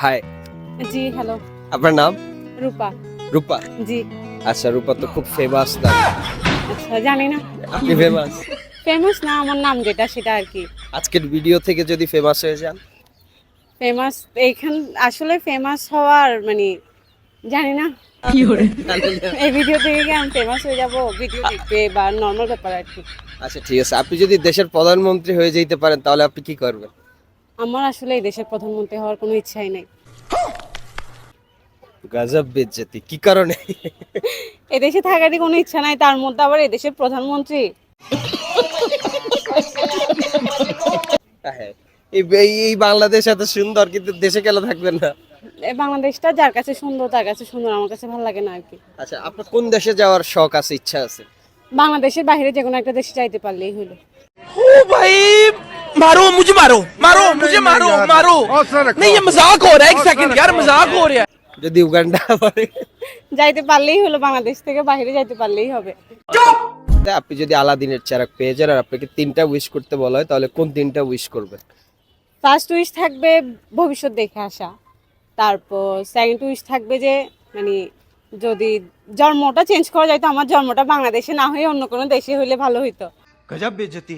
High, জি hello. আপনার নাম? রূপা। রূপা। জি। আচ্ছা, রূপা তো খুব ফেমাস না? আচ্ছা, জানি না। আপনি ফেমাস? ফেমাস না, আমার নাম যেটা সেটা আর কি। আজকের ভিডিও থেকে যদি ফেমাস হয়ে যান? ফেমাস এইখান আসলে ফেমাস হওয়ার মানে জানি না। এই ভিডিও থেকে কি আমি ফেমাস হয়ে যাব ভিডিও দেখতে বা নর্মাল ব্যাপার আর কি। আচ্ছা ঠিক আছে, আপনি যদি দেশের প্রধানমন্ত্রী হয়ে যেতে পারেন তাহলে আপনি কি করবেন? আমার আসলে এই দেশের প্রধানমন্ত্রী হওয়ার কোনো ইচ্ছাই নেই। গজব বেজ্জতি, কি কারণে? এই দেশে থাকারই কোনো ইচ্ছা নাই, তার মধ্যে আবার এই দেশের প্রধানমন্ত্রী। হ্যাঁ, এই বাংলাদেশ এত সুন্দর, কিন্তু দেশে কেন থাকবেন না? এই বাংলাদেশটা যার কাছে সুন্দর তার কাছে সুন্দর, আমার কাছে ভালো লাগে না আর কি। আচ্ছা, আপনার কোন দেশে যাওয়ার শখ আছে, ইচ্ছা আছে? বাংলাদেশের বাইরে যে কোনো একটা দেশে যাইতে পারলেই হলো। ओ भाई मारो मुझे मारो मारो मुझे मारो मारो नहीं ये मजाक हो रहा है एक सेकंड यार मजाक हो रहा है যদি উগান্ডা পারে? যাইতে পারলেই হলো, বাংলাদেশ থেকে বাইরে যাইতে পারলেই হবে। আপনি যদি আলাদিনের চেরাগ পেয়ে যান আর আপনাকে 3টা উইশ করতে বলা হয়, তাহলে কোন 3টা উইশ করবেন? ফার্স্ট উইশ থাকবে ভবিষ্যৎ দেখে আসা, তারপর সেকেন্ড উইশ থাকবে যে মানে যদি জন্মটা চেঞ্জ করা যায় তো আমার জন্মটা বাংলাদেশে না হয়ে অন্য কোনো দেশে হইলে ভালো হইতো। गजब बेइज्जती